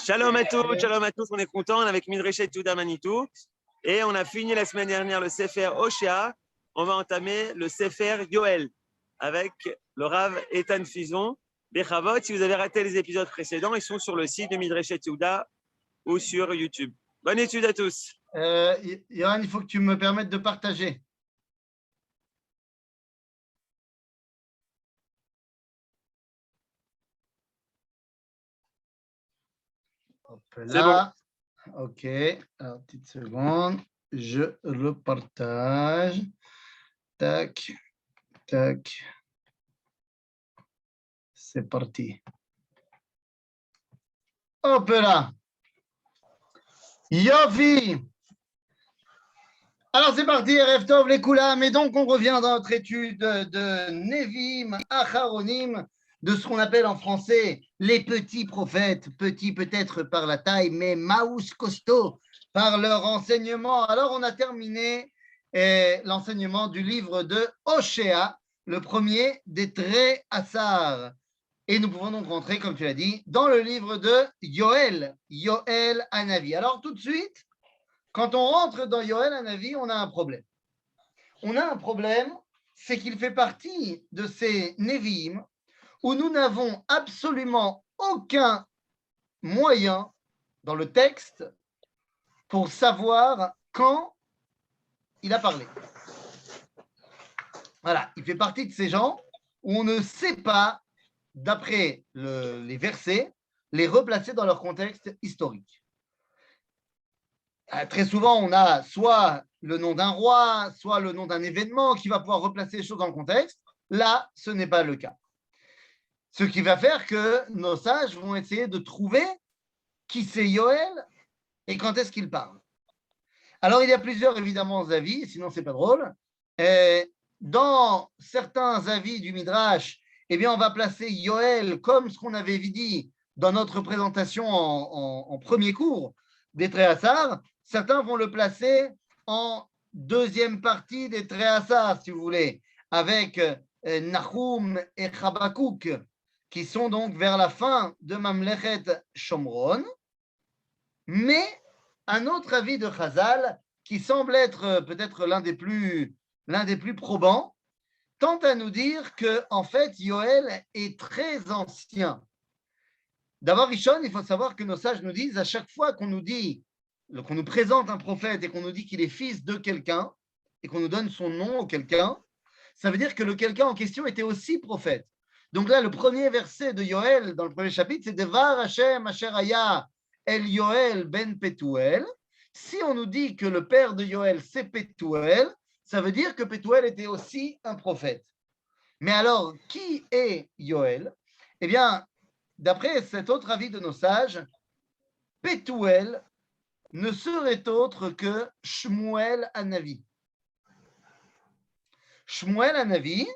Shalom à tous, on est content, on est avec Midreshet Yehuda Manitou et on a fini la semaine dernière le Sefer Oshéa. On va entamer le Sefer Yoel avec le Rav Eitan Fison. Bechavot, si vous avez raté les épisodes précédents, ils sont sur le site de Midreshet Yehuda ou sur YouTube. Bonne étude à tous. Yohan, il faut que tu me permettes de partager. Hop là. Bon. Ok. Alors, petite seconde. Je le partage. Tac. Tac. C'est parti. Hop là. Yofi. Alors, c'est parti. Erev Tov les Koulam. Et donc, on revient dans notre étude de Nevim, Acharonim, de ce qu'on appelle en français les petits prophètes, petits peut-être par la taille, mais maous costaud par leur enseignement. Alors, on a terminé l'enseignement du livre de Oshéa, le premier des Trei Assar. Et nous pouvons donc rentrer, comme tu l'as dit, dans le livre de Yoel, Yoel Hanavi. Alors, tout de suite, quand on rentre dans Yoel Hanavi, on a un problème. On a un problème, c'est qu'il fait partie de ces Nevi'im où nous n'avons absolument aucun moyen dans le texte pour savoir quand il a parlé. Voilà, il fait partie de ces gens où on ne sait pas, d'après les versets, les replacer dans leur contexte historique. Très souvent, on a soit le nom d'un roi, soit le nom d'un événement qui va pouvoir replacer les choses dans le contexte. Là, ce n'est pas le cas. Ce qui va faire que nos sages vont essayer de trouver qui c'est Yoel et quand est-ce qu'il parle. Alors, il y a plusieurs, évidemment, avis, sinon ce n'est pas drôle. Dans certains avis du Midrash, eh bien, on va placer Yoel comme ce qu'on avait dit dans notre présentation en premier cours des Trei Assar. Certains vont le placer en deuxième partie des Trei Assar, si vous voulez, avec Nahum et Chabakouk, qui sont donc vers la fin de Mamlechet Shomron. Mais un autre avis de Chazal, qui semble être peut-être l'un des plus probants, tente à nous dire que en fait, Yoel est très ancien. D'abord, Rishon, il faut savoir que nos sages nous disent, à chaque fois qu'on nous présente un prophète et qu'on nous dit qu'il est fils de quelqu'un, et qu'on nous donne son nom au quelqu'un, ça veut dire que le quelqu'un en question était aussi prophète. Donc là, le premier verset de Yoel, dans le premier chapitre, c'est Devar Hashem Asher Haya El Yoel ben Petuel. Si on nous dit que le père de Yoel, c'est Petuel, ça veut dire que Petuel était aussi un prophète. Mais alors, qui est Yoel? Eh bien, d'après cet autre avis de nos sages, Petuel ne serait autre que Shmuel Hanavi. Shmuel Hanavi,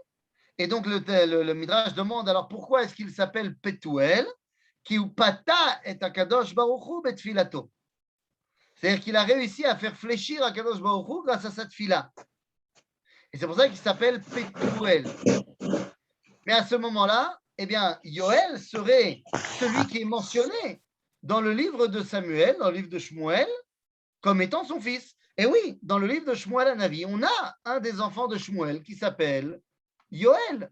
et donc le Midrash demande alors pourquoi est-ce qu'il s'appelle Petuel? Qui pata et Akadosh Baruch Hu betfilato. C'est-à-dire qu'il a réussi à faire fléchir Akadosh Baruch Hu grâce à cette fila. Et c'est pour ça qu'il s'appelle Petuel. Mais à ce moment-là, eh bien, Yoel serait celui qui est mentionné dans le livre de Samuel, dans le livre de Shmuel, comme étant son fils. Et oui, dans le livre de Shmuel Hanavi, on a un des enfants de Shmuel qui s'appelle Yoel.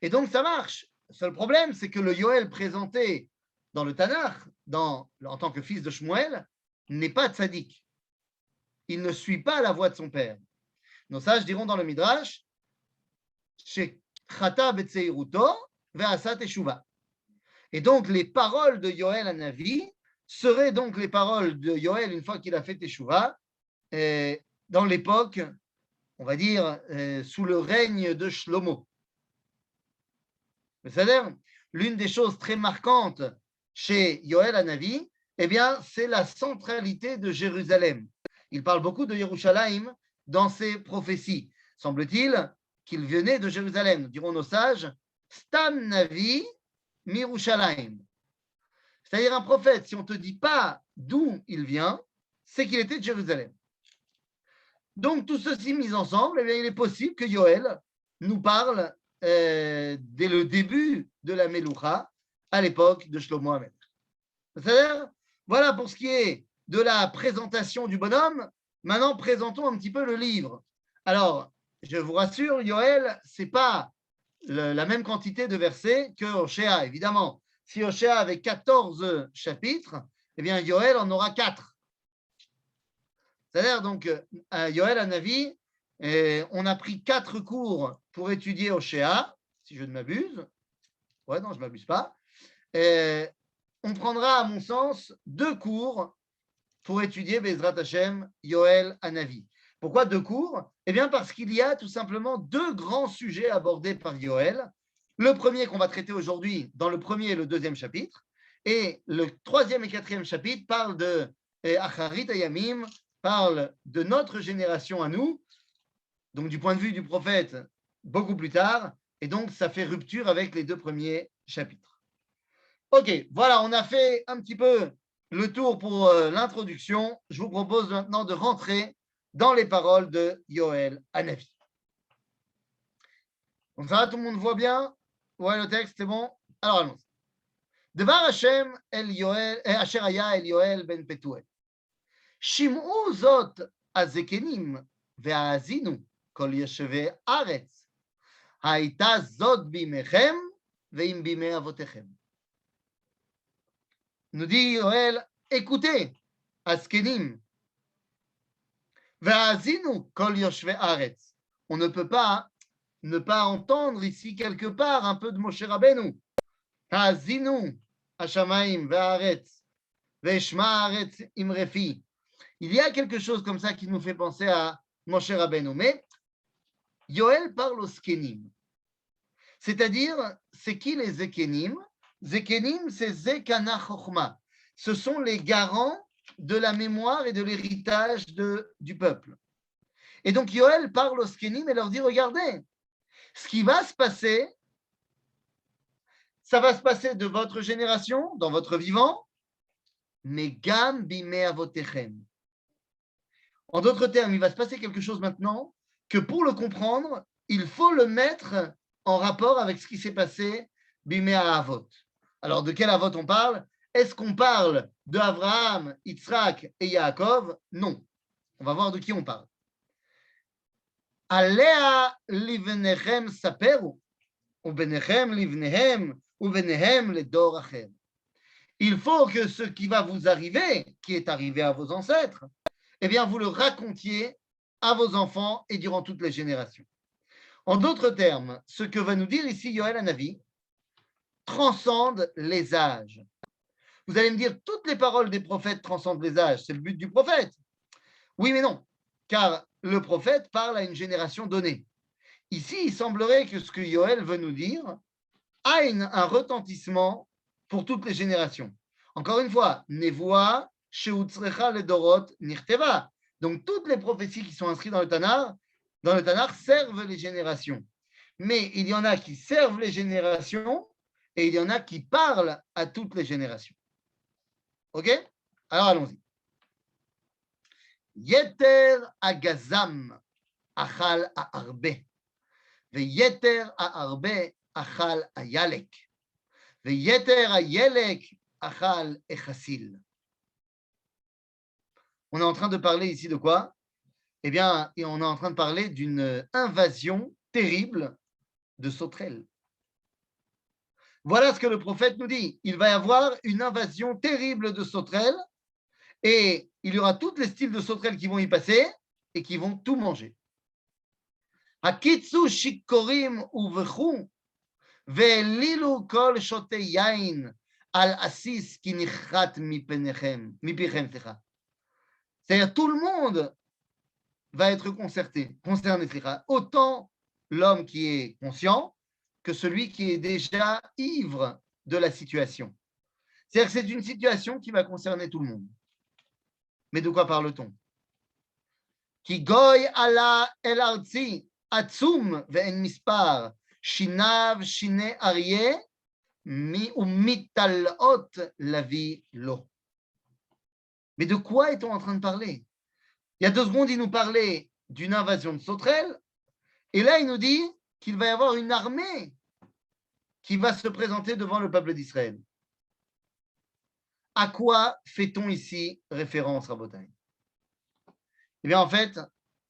Et donc, ça marche. Le seul problème, c'est que le Yoel présenté dans le Tanakh, en tant que fils de Shmuel, n'est pas tzaddik. Il ne suit pas la voie de son père. Nos sages diront dans le Midrash, Chata betseiruto ve'asa teshuva. Et donc, les paroles de Yoel Hanavi seraient donc les paroles de Yoel une fois qu'il a fait teshuva, dans l'époque, on va dire, sous le règne de Shlomo. C'est-à-dire, l'une des choses très marquantes chez Yoel Hanavi, eh bien, c'est la centralité de Jérusalem. Il parle beaucoup de Yerushalayim dans ses prophéties. Semble-t-il qu'il venait de Jérusalem. Diront nos sages, Stam Navi Mirushalayim. C'est-à-dire un prophète, si on ne te dit pas d'où il vient, c'est qu'il était de Jérusalem. Donc, tout ceci mis ensemble, eh bien, il est possible que Yoel nous parle dès le début de la Meloucha, à l'époque de Shlomo HaMelech. C'est-à-dire, voilà pour ce qui est de la présentation du bonhomme. Maintenant, présentons un petit peu le livre. Alors, je vous rassure, Yoël, ce n'est pas la même quantité de versets que Hoshea, évidemment. Si Hoshea avait 14 chapitres, eh bien, Yoël en aura 4. C'est-à-dire, donc, Yoël Hanavi, on a pris 4 cours pour étudier Hoshea, si je ne m'abuse. Ouais, non, je ne m'abuse pas. On prendra, à mon sens, 2 cours pour étudier Bezrat Hashem, Yoël Hanavi. Pourquoi 2 cours? Eh bien, parce qu'il y a tout simplement 2 grands sujets abordés par Yoël. Le premier qu'on va traiter aujourd'hui dans le premier et le deuxième chapitre, et le 3e et 4e chapitre parlent de Acharit Ayamim, parle de notre génération à nous, donc du point de vue du prophète, beaucoup plus tard, et donc ça fait rupture avec les 2 premiers chapitres. Ok, voilà, on a fait un petit peu le tour pour l'introduction. Je vous propose maintenant de rentrer dans les paroles de Yoël Hanavi. Donc ça va, tout le monde voit bien? Ouais, le texte, c'est bon? Alors allons-y. Devar Hashem el Yoel, asher haya el Yoel ben Petuel. שמעו זאת הזקנים והאזינו כל יושבי הארץ. הייתה זאת בימיכם ועם בימי אבותיכם. Nous dit Yoël, écoutez, הזקנים והאזינו כל יושבי הארץ. On ne peut pas ne pas entendre ici quelque part un peu de Moshe Rabbeinu. האזינו השמיים והארץ ושמע הארץ אמרי פי. Il y a quelque chose comme ça qui nous fait penser à Moshe Rabbeinu. Mais Yoël parle aux Zkenim. C'est-à-dire, c'est qui les Zekenim? Zekenim, c'est Zekana Chochma. Ce sont les garants de la mémoire et de l'héritage du peuple. Et donc Yoël parle aux Zkenim et leur dit, regardez, ce qui va se passer, ça va se passer de votre génération, dans votre vivant, mais Gam Bime Avotechem. En d'autres termes, il va se passer quelque chose maintenant que pour le comprendre, il faut le mettre en rapport avec ce qui s'est passé Bimea Avot. Alors, de quel Avot on parle? Est-ce qu'on parle de Abraham, Yitzhak et Yaakov? Non. On va voir de qui on parle. Alea livnechem saperu, ou benechem livnehem, ou benehem ledor acher. Il faut que ce qui va vous arriver, qui est arrivé à vos ancêtres, eh bien, vous le racontiez à vos enfants et durant toutes les générations. En d'autres termes, ce que va nous dire ici Yoël Hanavi transcende les âges. Vous allez me dire, toutes les paroles des prophètes transcendent les âges, c'est le but du prophète. Oui, mais non, car le prophète parle à une génération donnée. Ici, il semblerait que ce que Yoël veut nous dire a un retentissement pour toutes les générations. Encore une fois, Nevoa, Sheutzrecha le Dorot Nirteva. Donc, toutes les prophéties qui sont inscrites dans le Tanakh servent les générations. Mais il y en a qui servent les générations et il y en a qui parlent à toutes les générations. Ok? Alors, allons-y. Yeter agazam achal aarbe. Veyeter aarbe achal ayalek. Veyeter ayelek achal echasil. On est en train de parler ici de quoi? Eh bien, on est en train de parler d'une invasion terrible de sauterelles. Voilà ce que le prophète nous dit. Il va y avoir une invasion terrible de sauterelles et il y aura tous les styles de sauterelles qui vont y passer et qui vont tout manger. Hakitsu shikorim uvechu ve'elilu kol shote yain al asis ki nichat mipichem. C'est-à-dire tout le monde va être concerné, autant l'homme qui est conscient que celui qui est déjà ivre de la situation. C'est-à-dire que c'est une situation qui va concerner tout le monde. Mais de quoi parle-t-on? Ki goy ala el arzi atzum ve'en mispar shinav shine aryeh mi umitalot lavi lo. Mais de quoi est-on en train de parler? Il y a 2 secondes, il nous parlait d'une invasion de sauterelles, et là, il nous dit qu'il va y avoir une armée qui va se présenter devant le peuple d'Israël. À quoi fait-on ici référence, Rabotai? Eh bien, en fait,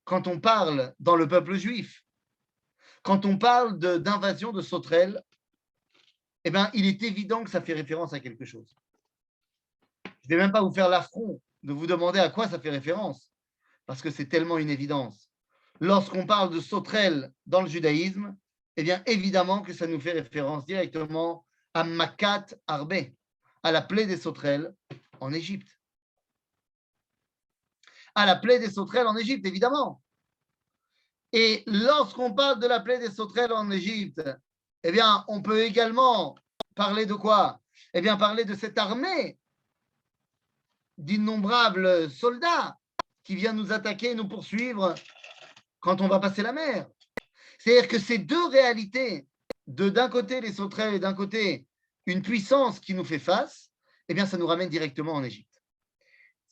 quand on parle dans le peuple juif, quand on parle d'invasion de sauterelles, eh bien, il est évident que ça fait référence à quelque chose. Je ne vais même pas vous faire l'affront de vous demander à quoi ça fait référence, parce que c'est tellement une évidence. Lorsqu'on parle de sauterelles dans le judaïsme, eh bien, évidemment que ça nous fait référence directement à Makat Arbe, à la plaie des sauterelles en Égypte. À la plaie des sauterelles en Égypte, évidemment. Et lorsqu'on parle de la plaie des sauterelles en Égypte, eh bien, on peut également parler de quoi? Eh bien, parler de cette armée d'innombrables soldats qui vient nous attaquer, nous poursuivre quand on va passer la mer. C'est-à-dire que ces deux réalités, d'un côté les sauterelles et d'un côté une puissance qui nous fait face, eh bien, ça nous ramène directement en Égypte.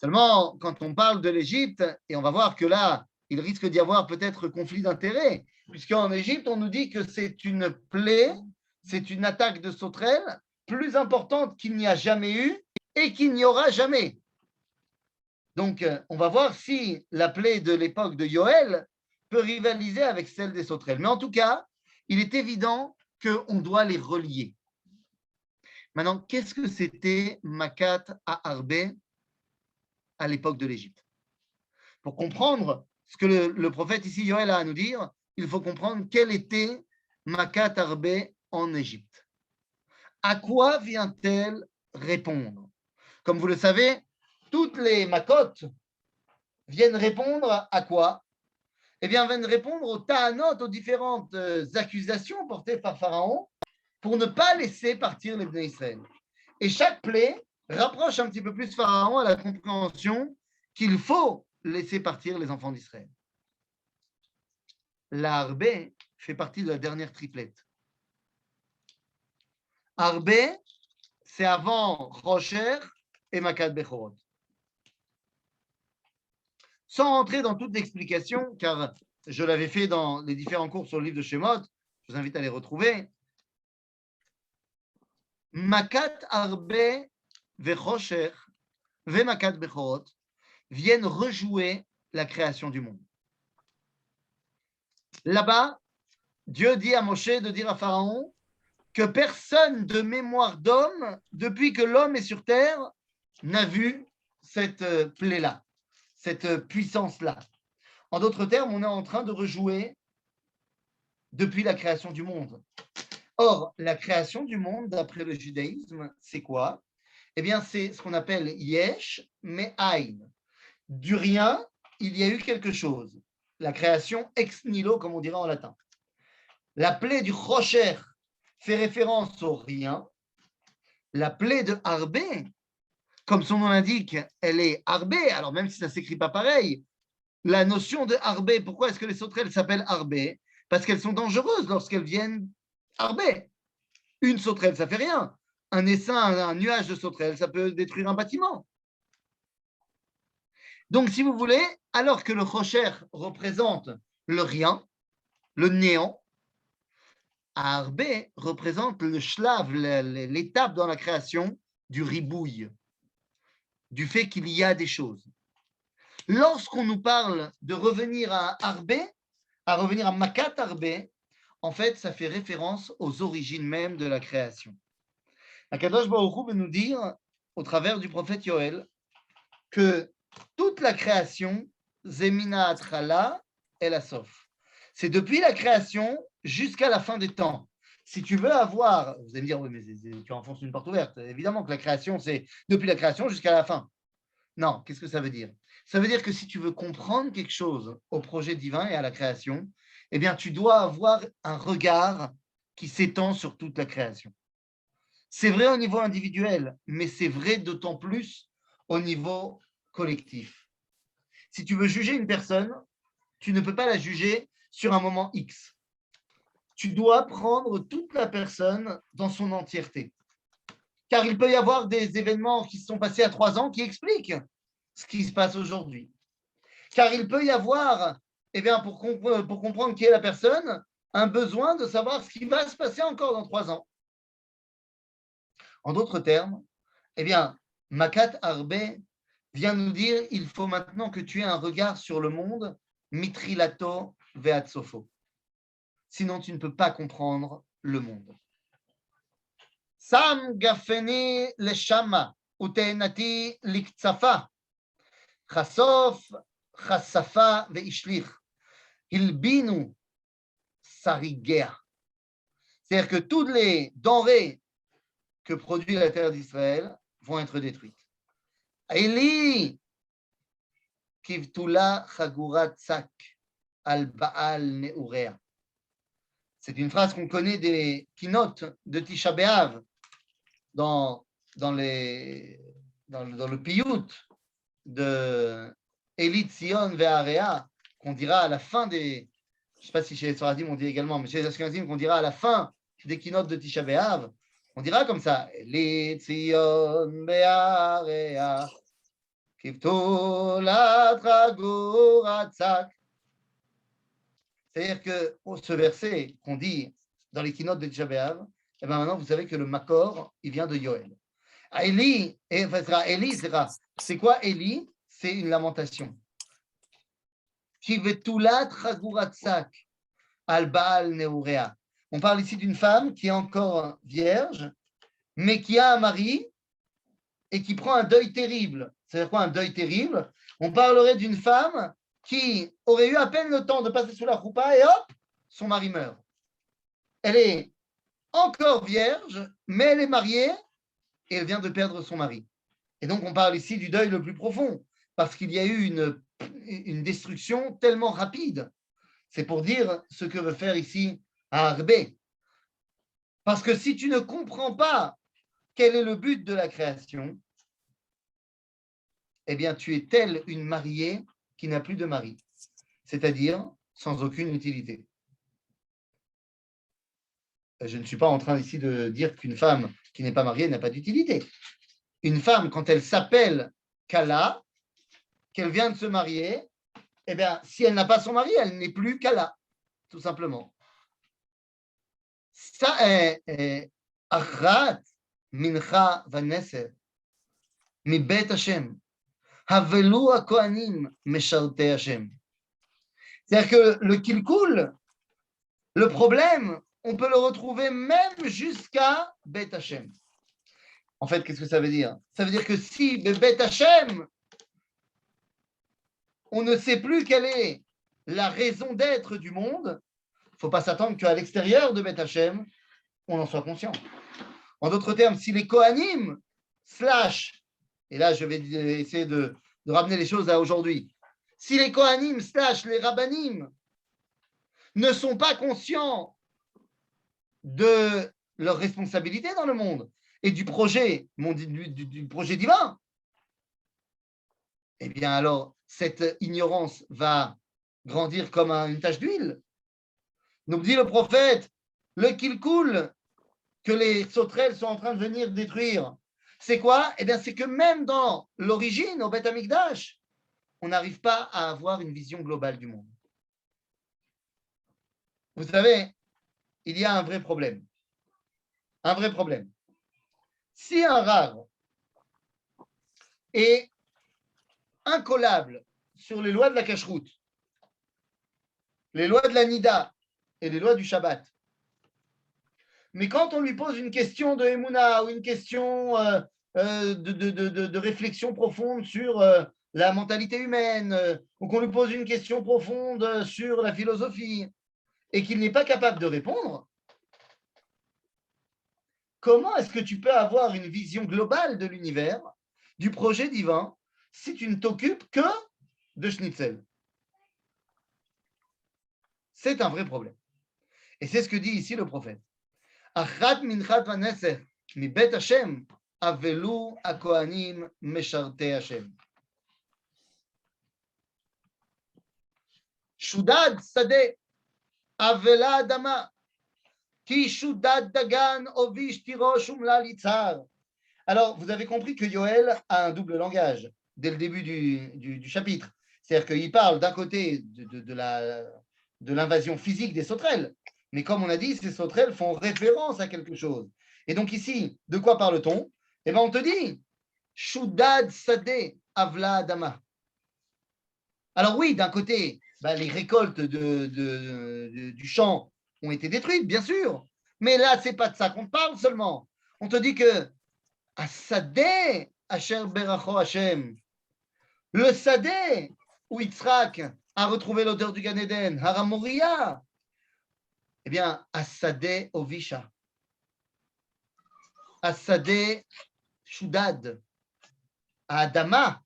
Seulement, quand on parle de l'Égypte, et on va voir que là, il risque d'y avoir peut-être conflit d'intérêts, puisqu'en Égypte, on nous dit que c'est une plaie, c'est une attaque de sauterelles plus importante qu'il n'y a jamais eu et qu'il n'y aura jamais. Donc, on va voir si la plaie de l'époque de Yoël peut rivaliser avec celle des sauterelles. Mais en tout cas, il est évident qu'on doit les relier. Maintenant, qu'est-ce que c'était Makat à Arbe à l'époque de l'Égypte? Pour comprendre ce que le prophète ici, Yoël, a à nous dire, il faut comprendre quel était Makat Arbe en Égypte. À quoi vient-elle répondre? Comme vous le savez, toutes les makotes viennent répondre à quoi? Eh bien, viennent répondre aux ta'anot, aux différentes accusations portées par Pharaon pour ne pas laisser partir les Bnei Israël. Et chaque plaie rapproche un petit peu plus Pharaon à la compréhension qu'il faut laisser partir les enfants d'Israël. La Arbe fait partie de la dernière triplette. Arbe, c'est avant Rocher et Makat Bechorot. Sans rentrer dans toute l'explication, car je l'avais fait dans les différents cours sur le livre de Shemot, je vous invite à les retrouver. Makat Arbe Vechosher ve Makat Bechorot viennent rejouer la création du monde. Là-bas, Dieu dit à Moshe de dire à Pharaon que personne de mémoire d'homme, depuis que l'homme est sur terre, n'a vu cette plaie-là, cette puissance-là. En d'autres termes, on est en train de rejouer depuis la création du monde. Or, la création du monde, d'après le judaïsme, c'est quoi? Eh bien, c'est ce qu'on appelle yesh, mais aïn. Du rien, il y a eu quelque chose. La création ex nihilo, comme on dirait en latin. La plaie du rocher fait référence au rien. La plaie de Arbé, comme son nom l'indique, elle est Arbé, alors même si ça ne s'écrit pas pareil, la notion de Arbé, pourquoi est-ce que les sauterelles s'appellent Arbé? Parce qu'elles sont dangereuses lorsqu'elles viennent Arbé. Une sauterelle, ça fait rien. Un essaim, un nuage de sauterelles, ça peut détruire un bâtiment. Donc, si vous voulez, alors que le rocher représente le rien, le néant, Arbé représente le shlav, l'étape dans la création du ribouille, du fait qu'il y a des choses. Lorsqu'on nous parle de revenir à Arbé, à revenir à Makat Arbé, en fait, ça fait référence aux origines même de la création. Akadosh Baruch Hu veut nous dire, au travers du prophète Yoël, que toute la création, Zemina Atrala et la Sof. C'est depuis la création jusqu'à la fin des temps. Si tu veux avoir, vous allez me dire, oui, mais tu enfonces une porte ouverte. Évidemment que la création, c'est depuis la création jusqu'à la fin. Non, qu'est-ce que ça veut dire? Ça veut dire que si tu veux comprendre quelque chose au projet divin et à la création, eh bien, tu dois avoir un regard qui s'étend sur toute la création. C'est vrai au niveau individuel, mais c'est vrai d'autant plus au niveau collectif. Si tu veux juger une personne, tu ne peux pas la juger sur un moment X. Tu dois prendre toute la personne dans son entièreté. Car il peut y avoir des événements qui se sont passés à 3 ans qui expliquent ce qui se passe aujourd'hui. Car il peut y avoir, eh bien, pour comprendre qui est la personne, un besoin de savoir ce qui va se passer encore dans 3 ans. En d'autres termes, eh bien, Makat Arbe vient nous dire il faut maintenant que tu aies un regard sur le monde, mitrilato veatsofo. Sinon, tu ne peux pas comprendre le monde. Sam gafeni leshama utenati liktsafa chasof chasafa veishlich hilbinu sarigea. C'est-à-dire que toutes les denrées que produit la terre d'Israël vont être détruites. Eli kivtula chagurat tzak al baal neurea. C'est une phrase qu'on connaît des keynotes de Tisha B'Av dans le piyut de Eli Tzion ve'area qu'on dira à la fin des, je ne sais pas si chez les Sfaradim on dit également, mais chez les Ashkenazim qu'on dira à la fin des keynotes de Tisha B'Av, on dira comme ça, Eli Tzion ve'area kivtolat chagurat tzak. C'est-à-dire que ce verset qu'on dit dans les keynotes de Tisha B'Av, eh bien maintenant vous savez que le Makor, il vient de Yoel. Eli, c'est quoi Eli? C'est une lamentation. Kivetulat chaguratsak al baal neurea. On parle ici d'une femme qui est encore vierge, mais qui a un mari et qui prend un deuil terrible. C'est-à-dire quoi un deuil terrible? On parlerait d'une femme qui aurait eu à peine le temps de passer sous la choupa et hop, son mari meurt. Elle est encore vierge, mais elle est mariée et elle vient de perdre son mari. Et donc, on parle ici du deuil le plus profond, parce qu'il y a eu une destruction tellement rapide. C'est pour dire ce que veut faire ici Arbé. Parce que si tu ne comprends pas quel est le but de la création, eh bien, tu es telle une mariée qui n'a plus de mari, c'est-à-dire sans aucune utilité. Je ne suis pas en train ici de dire qu'une femme qui n'est pas mariée n'a pas d'utilité. Une femme, quand elle s'appelle Kala, qu'elle vient de se marier, eh bien, si elle n'a pas son mari, elle n'est plus Kala, tout simplement. Ça est Achat mincha vaneser mi bet Hashem havelu hakohanim mesharte Hashem. C'est-à-dire que le kilkul, le problème, on peut le retrouver même jusqu'à Bet Hashem. En fait, qu'est-ce que ça veut dire? Ça veut dire que si Bet Hashem, on ne sait plus quelle est la raison d'être du monde, il ne faut pas s'attendre qu'à l'extérieur de Bet Hashem, on en soit conscient. En d'autres termes, si les Kohanim, et là je vais essayer de ramener les choses à aujourd'hui, si les Kohanim / les Rabbanim ne sont pas conscients de leur responsabilité dans le monde et du projet divin, eh bien alors cette ignorance va grandir comme une tache d'huile. Nous dit le prophète, le kilkul que les sauterelles sont en train de venir détruire, c'est quoi? Eh bien c'est que même dans l'origine, au Beth Amikdash, on n'arrive pas à avoir une vision globale du monde. Vous savez, il y a un vrai problème. Un vrai problème. Si un rave est incollable sur les lois de la cacheroute, les lois de la Nida et les lois du Shabbat, mais quand on lui pose une question de Emouna ou une question de réflexion profonde sur la mentalité humaine, ou qu'on lui pose une question profonde sur la philosophie, et qu'il n'est pas capable de répondre, comment est-ce que tu peux avoir une vision globale de l'univers, du projet divin, si tu ne t'occupes que de Schnitzel? C'est un vrai problème. Et c'est ce que dit ici le prophète. Achat minchat vaneser mi bet Hashem avelu hakohanim mesharte Hashem. Shudad sadeh avela adama ki shudad dagan ovish tirosh umla litzar. Alors, vous avez compris que Yoel a un double langage dès le début du chapitre. C'est-à-dire qu'il parle d'un côté de l'invasion physique des sauterelles, mais comme on a dit, ces sauterelles font référence à quelque chose. Et donc ici, de quoi parle-t-on? Eh bien, on te dit, Shudad Sade Avla Adama. Alors oui, d'un côté, les récoltes du champ ont été détruites, bien sûr. Mais là, ce n'est pas de ça qu'on parle seulement. On te dit que Asadeh Asher Beracho Hashem, le Sadeh où Yitzhak a retrouvé l'odeur du Gan Eden, Haramoria, eh bien, Asadeh Ovisha, Asadeh Shudad, à Adama,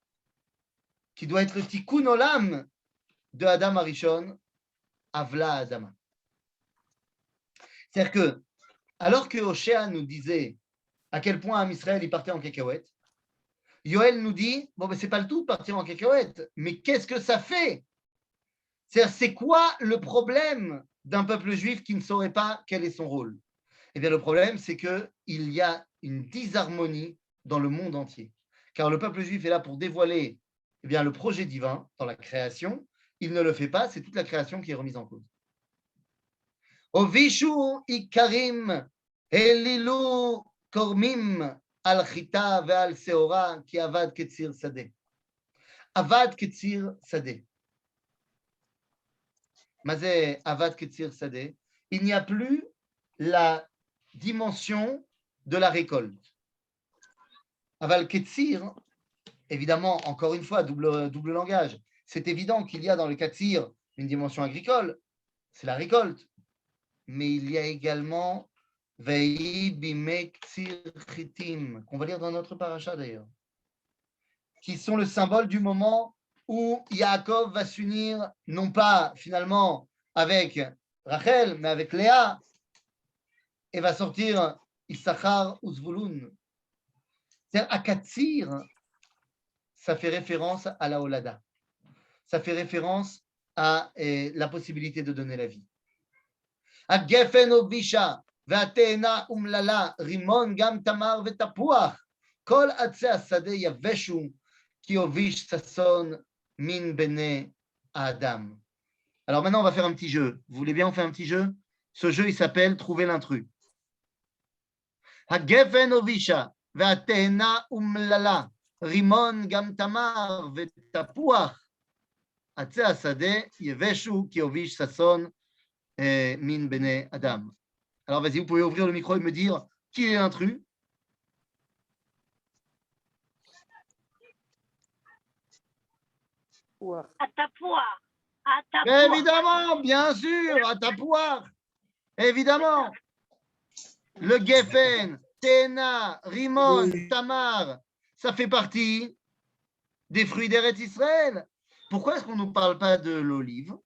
qui doit être le tikkun olam de Adam Arishon, Avla Adama. C'est-à-dire que, alors que Hoshea nous disait à quel point Am Israël il partait en cacahuète, Yoël nous dit, bon, ben, c'est pas le tout de partir en cacahuète, mais qu'est-ce que ça fait? C'est-à-dire, c'est quoi le problème d'un peuple juif qui ne saurait pas quel est son rôle? Eh bien, le problème, c'est qu'il y a une disharmonie dans le monde entier. Car le peuple juif est là pour dévoiler le projet divin dans la création. Il ne le fait pas, c'est toute la création qui est remise en cause. Ovishu ikarim elilu kormim al chita ve'al seora ki avad ketzir sadeh. Avad ketzir sadeh. Mazé avad ketzir sadeh. Il n'y a plus la dimension de la récolte. Aval ketzir, évidemment, encore une fois, double langage. C'est évident qu'il y a dans le ketzir une dimension agricole, c'est la récolte. Mais il y a également Vei bimek tzir chitim, qu'on va lire dans notre paracha d'ailleurs, qui sont le symbole du moment où Yaakov va s'unir, non pas finalement avec Rachel, mais avec Léa, et va sortir Issachar ou Zvulun. C'est-à-dire, Akatsir, ça fait référence à la Olada. Ça fait référence à la possibilité de donner la vie. הגפן הובישה והתאנה אומללה רימון גם תמר ותפוח כל עצי השדה יבשו כי הוביש ששון מן בני האדם. Alors maintenant on va faire un petit jeu. Vous voulez bien on fait un petit jeu? Ce jeu il s'appelle Trouver l'intrus. הגפן הובישה והתאנה אומללה רימון גם תמר ותפוח עצי השדה יבשו כי הוביש ששון Min Bene Adam. Alors vas-y, vous pouvez ouvrir le micro et me dire qui est l'intrus. Atapoir. Évidemment, bien sûr, Atapoir. Évidemment. Le Geffen, Tena, Rimon, Tamar, ça fait partie des fruits d'Eretz Israël. Pourquoi est-ce qu'on ne nous parle pas de l'olive?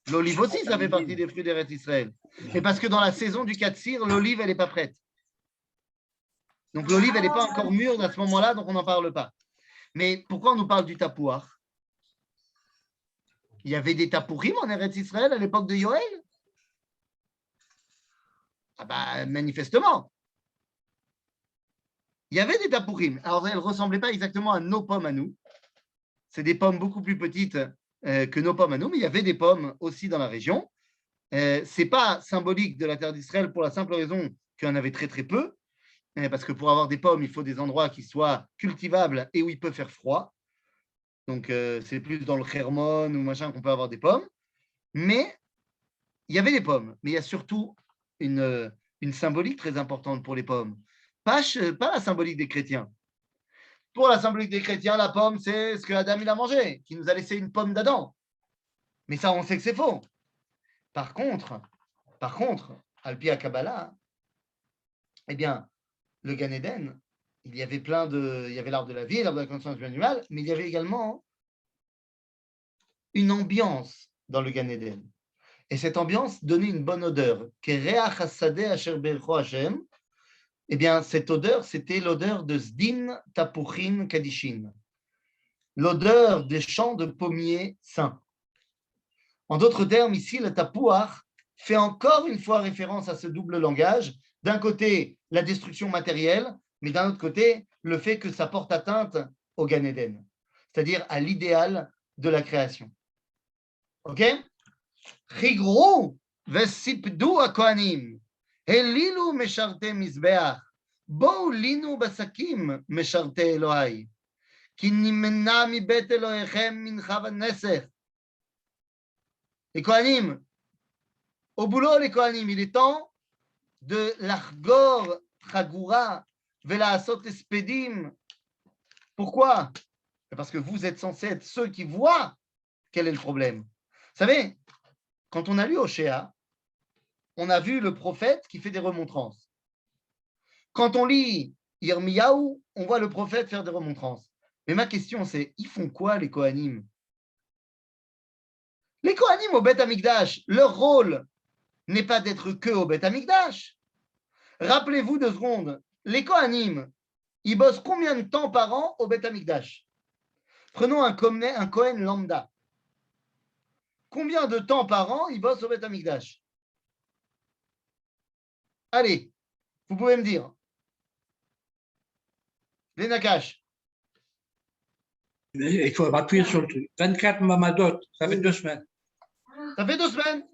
L'olive aussi, ça fait partie des fruits d'Eretz Israël. Et parce que dans la saison du Katsir, l'olive, elle n'est pas prête. Donc l'olive, elle n'est pas encore mûre à ce moment-là, donc on n'en parle pas. Mais pourquoi on nous parle du tapouar? Il y avait des tapourim en Eretz Israël à l'époque de Yoël? Ah bah, manifestement. Il y avait des tapourim. Alors, elles ne ressemblaient pas exactement à nos pommes à nous. C'est des pommes beaucoup plus petites que nos pommes à nous, mais il y avait des pommes aussi dans la région. Ce n'est pas symbolique de la terre d'Israël pour la simple raison qu'il y en avait très très peu, parce que pour avoir des pommes, il faut des endroits qui soient cultivables et où il peut faire froid. Donc, c'est plus dans le Khermon ou machin qu'on peut avoir des pommes. Mais il y avait des pommes, mais il y a surtout une symbolique très importante pour les pommes. Pas la symbolique des chrétiens. Pour la symbolique des chrétiens, la pomme, c'est ce que Adam il a mangé, qui nous a laissé une pomme d'Adam. Mais ça, on sait que c'est faux. Par contre, Alpi à Kabbalah, eh bien, le Gan Eden, il y avait l'arbre de la vie, l'arbre de la connaissance du bien et du mal, mais il y avait également une ambiance dans le Gan Eden. Et cette ambiance donnait une bonne odeur. Eh bien, cette odeur, c'était l'odeur de Zdin Tapuchin Kadishin, l'odeur des champs de pommiers saints. En d'autres termes, ici, le tapouar fait encore une fois référence à ce double langage. D'un côté, la destruction matérielle, mais d'un autre côté, le fait que ça porte atteinte au Gan Eden, c'est-à-dire à l'idéal de la création. Ok? Chigrou vesipdu hakohanim, helilu mesharte mizbeach, בואו לינו בשקים משרתי אלוהי, כי נמנע מבית אלוהיכם מנחה ונסך. Les Kohanim, au boulot les Kohanim, il est temps de l'achgor chagoura velasot espedim. Pourquoi? Parce que vous êtes censés être ceux qui voient quel est le problème. Vous savez, quand on a lu Oshéa, on a vu le prophète qui fait des remontrances. Quand on lit Yirmiyahu, on voit le prophète faire des remontrances. Mais ma question, c'est, ils font quoi les Kohanim? Les Kohanim au Beth Amikdash, leur rôle n'est pas d'être que au Beth Amikdash. Rappelez-vous 2 secondes, les Kohanim, ils bossent combien de temps par an au Beth Amikdash? Prenons un Kohen lambda. Combien de temps par an ils bossent au Beth Amikdash? Allez, vous pouvez me dire. Les Nakash. Il faut appuyer sur le truc. 24 Mamadot, ça fait 2 semaines. Ça fait 2 semaines.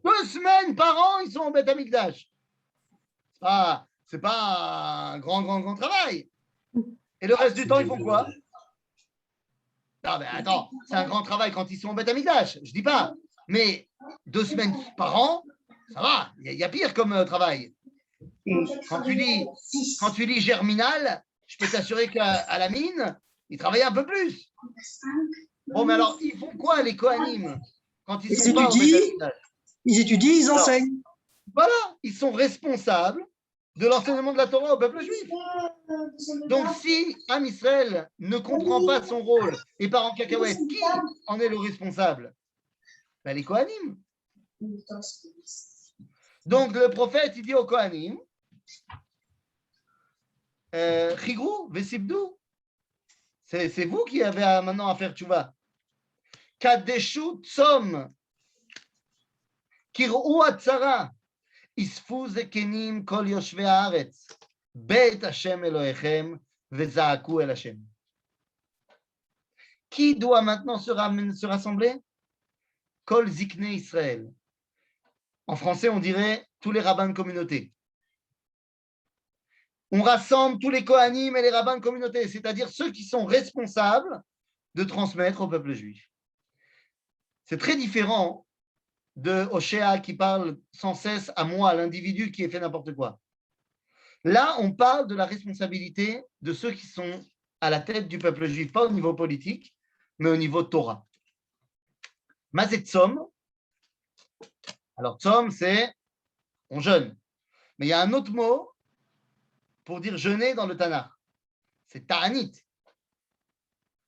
2 semaines par an, ils sont au Beth Amikdash. C'est pas un grand travail. Et le reste du temps, ils font quoi? Non, mais attends, c'est un grand travail quand ils sont au Beth Amikdash. Je dis pas. Mais 2 semaines par an, ça va. Il y a pire comme travail. Quand tu lis Germinal, je peux t'assurer qu'à la mine, ils travaillent un peu plus. Bon, mais alors, ils font quoi, les Kohanim, quand ils sont pas au Beth Amikdash? Ils étudient, ils enseignent. Voilà, ils sont responsables de l'enseignement de la Torah au peuple juif. Donc, si Am Israël ne comprend pas son rôle et part en cacahuète, qui en est le responsable? Ben, les Kohanim. Donc, le prophète, il dit aux Kohanim, Chigrou, Vesibdou, c'est vous qui avez maintenant à faire tchouva. Kadeshu Tzom, Kir'u Atzara, Isfu Zekenim Kol Yoshvei Haaretz, Beit Hashem Elohechem, Vezaaku El Hashem. Qui doit maintenant se rassembler? Kol Zikne Israël. En français, on dirait tous les rabbins de communauté. On rassemble tous les Kohanim et les rabbins de communauté, c'est-à-dire ceux qui sont responsables de transmettre au peuple juif. C'est très différent de Oshéa qui parle sans cesse à moi, l'individu qui a fait n'importe quoi. Là, on parle de la responsabilité de ceux qui sont à la tête du peuple juif, pas au niveau politique, mais au niveau Torah. Mazet Tzom. Alors, Tzom, c'est on jeûne. Mais il y a un autre mot pour dire jeûner dans le Tanakh. C'est Ta'anit.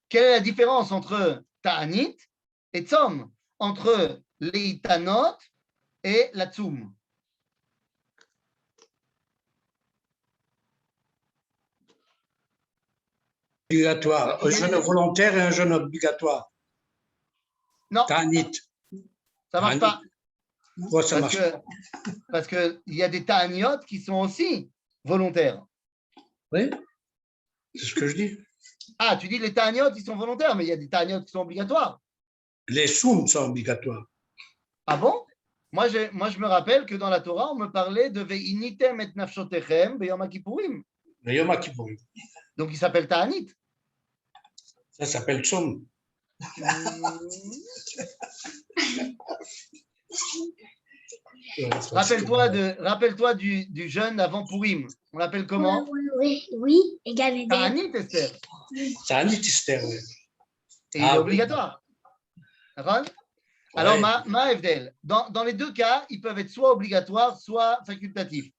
Quelle est la différence entre Ta'anit et Tzom? Entre l'Eitanot et la Tzoum? Obligatoire. Un jeûne volontaire et un jeûne obligatoire. Non, Ta'anit. ça ne marche pas. Ouais, ça marche. Parce qu'il y a des Ta'aniot qui sont aussi volontaires. Oui, c'est ce que je dis. Ah, tu dis les Ta'aniot, ils sont volontaires, mais il y a des Ta'aniot qui sont obligatoires. Les soum sont obligatoires. Ah bon? Moi, je me rappelle que dans la Torah, on me parlait de Ve'initem et nafshotechem be'yom kippourim. Le Yom Kippour. Donc, il s'appelle Ta'anit. Ça s'appelle soum. Rappelle-toi du jeûne avant Purim. On l'appelle comment? Oui, égal. Ta'anit, Esther. Ta'anit, Esther. Oui. Et il est obligatoire. D'accord? Alors, ma FDL, dans les 2 cas, ils peuvent être soit obligatoires, soit facultatifs.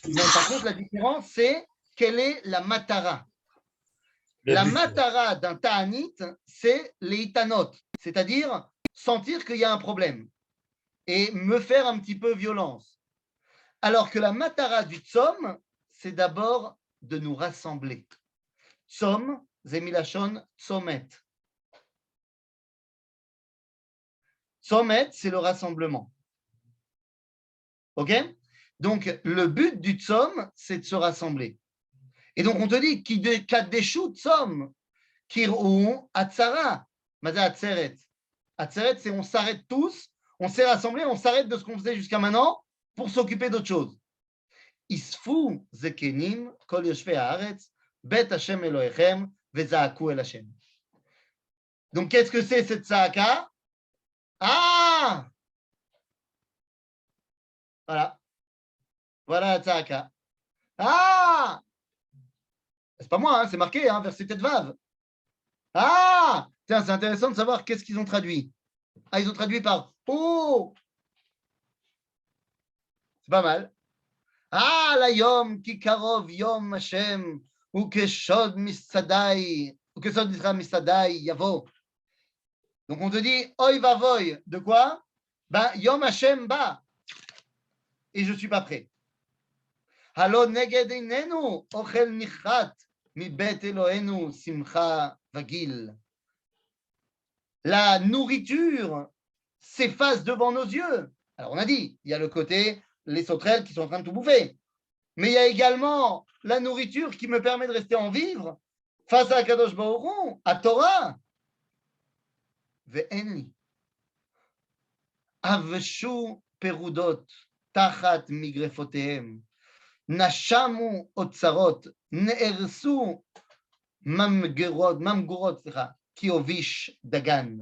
Mais par contre, la différence, c'est quelle est la matara. La matara d'un ta'anit, c'est les itanot, c'est-à-dire sentir qu'il y a un problème et me faire un petit peu violence. Alors que la matara du tzom, c'est d'abord de nous rassembler. Tzom, zemilachon, tzomet. Tzomet, c'est le rassemblement. OK? Donc, le but du tzom, c'est de se rassembler. Et donc, on te dit, Kadeshu tzom, kir'u atzara. Maza atzeret. Atzeret, c'est on s'arrête tous, on s'est rassemblés, on s'arrête de ce qu'on faisait jusqu'à maintenant pour s'occuper d'autre chose. Isfu zekenim kol yoshvei haaretz bet Hashem Elohechem vezaaku el Hashem. Donc, qu'est-ce que c'est cette Saaka? Ah! Voilà. Voilà la Saaka. Ah! C'est pas moi, hein, c'est marqué, hein, verset Vav. Ah! Tiens, c'est intéressant de savoir qu'est-ce qu'ils ont traduit. Ah, ils ont traduit par Oh! C'est pas mal. Ah, la yom ki karov yom Hashem ou keshod misadai ou keshod misadai yavo. Donc on te dit Oy vavoy. De quoi? Ben yom Hashem ba. Et je suis pas prêt. Halo neged inenu ochel nichat mi bet Elohenu simcha vagil. La nourriture s'efface devant nos yeux. Alors on a dit, il y a le côté les sauterelles qui sont en train de tout bouffer. Mais il y a également la nourriture qui me permet de rester en vivre face à Kadosh Baruch Hu, à Torah. Ve'enli. Avshu perudot tachat migrefotehem. Nashamu otsarot. Ne'ersu mamgurot, kiovish dagan.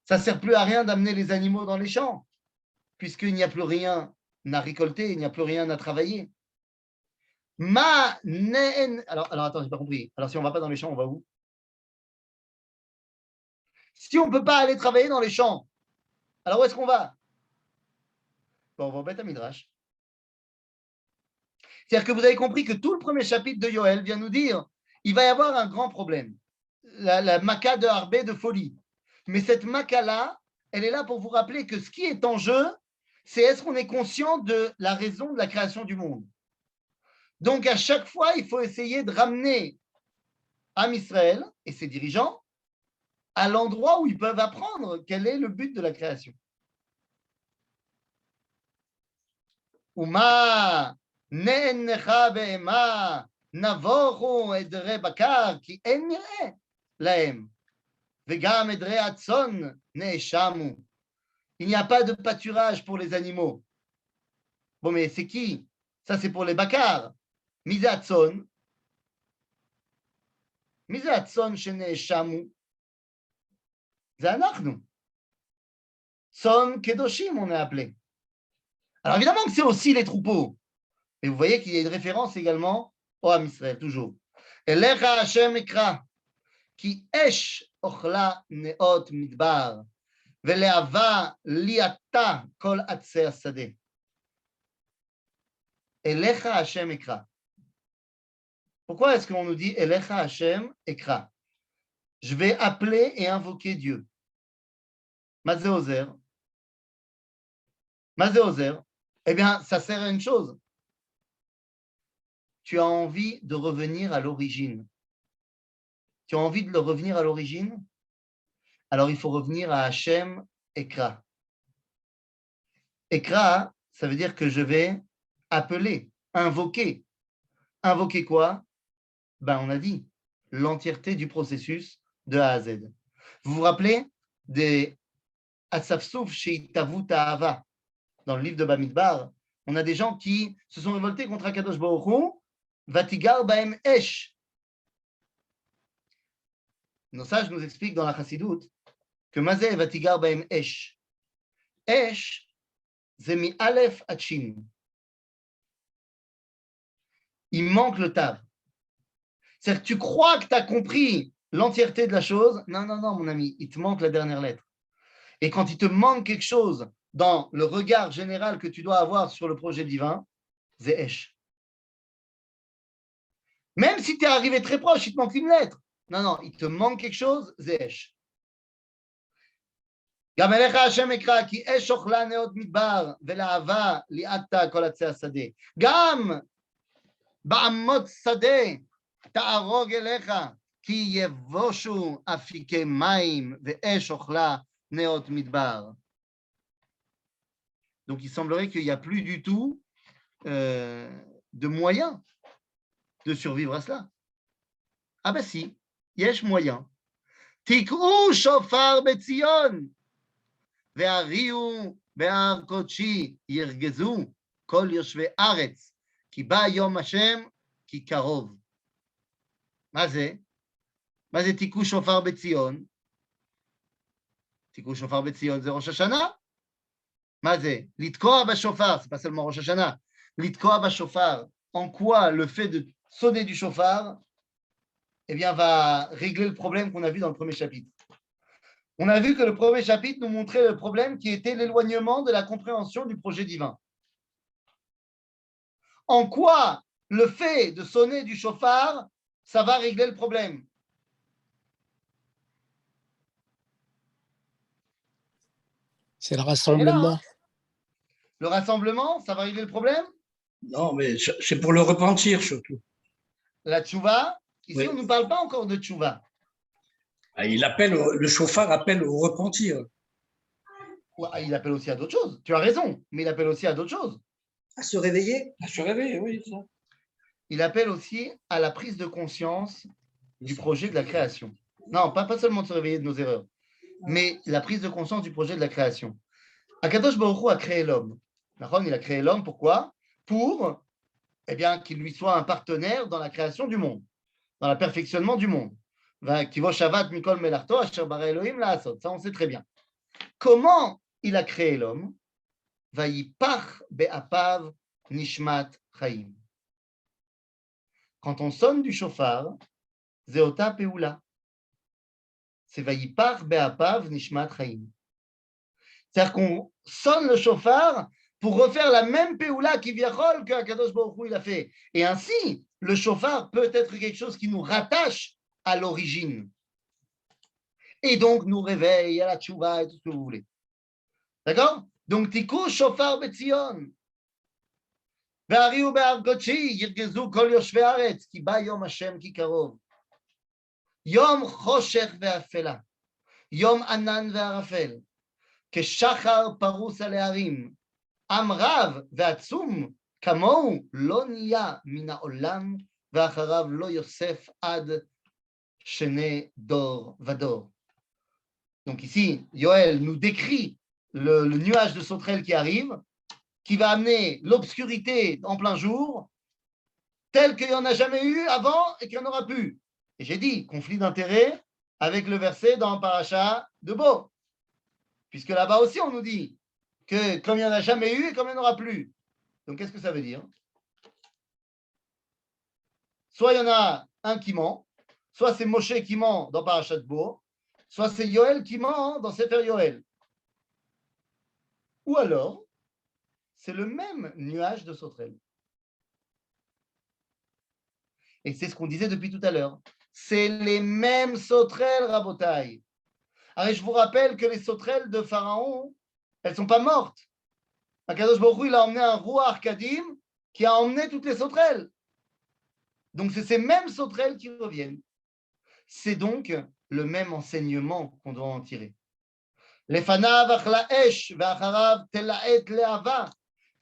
Ça ne sert plus à rien d'amener les animaux dans les champs, puisqu'il n'y a plus rien à récolter, il n'y a plus rien à travailler. Alors attends, j'ai pas compris. Alors si on ne va pas dans les champs, on va où? Si on ne peut pas aller travailler dans les champs, alors où est-ce qu'on va? Bon, on va au Beth Midrash. C'est-à-dire que vous avez compris que tout le premier chapitre de Yoël vient nous dire il va y avoir un grand problème. La maca de Harbé de folie. Mais cette maca-là, elle est là pour vous rappeler que ce qui est en jeu, c'est est-ce qu'on est conscient de la raison de la création du monde. Donc, à chaque fois, il faut essayer de ramener Am Israël et ses dirigeants à l'endroit où ils peuvent apprendre quel est le but de la création. Uma ne'ennecha be'ema navochu edre bakar ki en mireh lahem. Il n'y a pas de pâturage pour les animaux. Bon, mais c'est qui? Ça, c'est pour les bakars. Mizatson. Mizatson shene shamu. Zanachnu. Son kedoshim, on est appelé. Alors, évidemment que c'est aussi les troupeaux. Et vous voyez qu'il y a une référence également au Am Israël, toujours. Elecha Hashem ekra. Ki esh ochla neot midbar. Veleava liata kol atzei asadeh. Elecha Hashem ekra. Pourquoi est-ce qu'on nous dit Elecha Hashem ekra? Je vais appeler et invoquer Dieu. Mazé ozer. Mazé ozer. Eh bien, ça sert à une chose. Tu as envie de revenir à l'origine. Tu as envie de revenir à l'origine? Alors il faut revenir à Hashem Ekra. Ekra, ça veut dire que je vais appeler, invoquer. Invoquer quoi? Ben, on a dit l'entièreté du processus de A à Z. Vous vous rappelez des Asafsouf Sheitavu Ta'ava dans le livre de Bamidbar? On a des gens qui se sont révoltés contre Akadosh Baruch Hu, Vatigar Baem Esh. Nos sages nous expliquent dans la Chassidoute que Mazé Vatigar Baem Esh. Esh, c'est mi Aleph Hachim. Il manque le Tav. C'est-à-dire que tu crois que tu as compris l'entièreté de la chose. Non, non, non, mon ami, il te manque la dernière lettre. Et quand il te manque quelque chose dans le regard général que tu dois avoir sur le projet divin, c'est Esh. Même si tu es arrivé très proche, il te manque une lettre. Non, non, il te manque quelque chose, c'est Esh. גם אליך השם אקרא, כי אש אוכלה נאות מדבר, ולהבה ליעתה כל עצי השדה. גם בעמות שדה תערוג אליך, כי יבושו אפיקי מים, ואש אוכלה נאות מדבר. Donc il semblerait qu'il n'y a plus du tout de moyens de survivre à cela. Ah ben si, יש moyen. תקעו שופר בציון. והריעו בהר קודשי ירגזו כל יושבי ארץ כי בא יום השם, כי קרוב. מה זה? מה זה תיקו שופר בציון? תיקו שופר בציון זה ראש השנה. מה זה? לתקוע בשופר, c'est pas seulement ראש השנה. לתקוע בשופר, en quoi le fait de sonner du chauffard, eh bien, va régler le problème qu'on a vu dans le premier chapitre. On a vu que le premier chapitre nous montrait le problème qui était l'éloignement de la compréhension du projet divin. En quoi le fait de sonner du chauffard, ça va régler le problème? C'est le rassemblement. Le rassemblement, ça va régler le problème? Non, mais c'est pour le repentir surtout. La tchouva, ici Oui. on ne nous parle pas encore de tchouva. Il appelle, le chauffard appelle au repentir. Ouais, il appelle aussi à d'autres choses. Tu as raison, mais il appelle aussi à d'autres choses. À se réveiller. À se réveiller, oui. Ça. Il appelle aussi à la prise de conscience du projet de la création. Non, pas seulement de se réveiller de nos erreurs, mais la prise de conscience du projet de la création. Akadosh Baruch Hu a créé l'homme. Il a créé l'homme, pourquoi? Pour qu'il lui soit un partenaire dans la création du monde, dans le perfectionnement du monde. Ça, on sait très bien. Comment il a créé l'homme? Vayipach be'apav nishmat chaim. Quand on sonne du shofar, zeota peula. C'est vayipach be'apav nishmat chaim. C'est-à-dire qu'on sonne le shofar pour refaire la même peula qui viachol que Akadosh Baruch Hu il a fait. Et ainsi, le shofar peut être quelque chose qui nous rattache à l'origine. Et donc nous réveille à la tchouva et tout ce que vous voulez. D'accord? Donc, tikou shofar betzion. Ve'ariu be'ar godshi yirgezu kol yoshvei haaretz ki ba yom Hashem ki karov. Yom choshech ve'afela. Yom anan ve'arafel. כשחר פרוס על ההרים, עם רב ועצום כמוהו לא נהיה מן העולם, ואחריו לא יוסף עד שני דור ודור. Donc ici, Yoel nous décrit le nuage de sauterelle qui arrive, qui va amener l'obscurité en plein jour, tel qu'il n'y en a jamais eu avant et qu'il n'y en aura plus. Et j'ai dit, conflit d'intérêts avec le verset dans Paracha de Bo. Puisque là-bas aussi, on nous dit que comme il n'y en a jamais eu, comme il n'y en aura plus. Donc, qu'est-ce que ça veut dire? Soit il y en a un qui ment, soit c'est Moshe qui ment dans Parashat Bo, soit c'est Yoel qui ment dans Sefer Yoel. Ou alors, c'est le même nuage de sauterelles. Et c'est ce qu'on disait depuis tout à l'heure. C'est les mêmes sauterelles, Rabotai. Alors, je vous rappelle que les sauterelles de Pharaon, elles ne sont pas mortes. Akadosh Baruch Hu, il a emmené un Ruach Kadim qui a emmené toutes les sauterelles. Donc, c'est ces mêmes sauterelles qui reviennent. C'est donc le même enseignement qu'on doit en tirer. Lefanav achla esh ve'acharav tela'et le'ava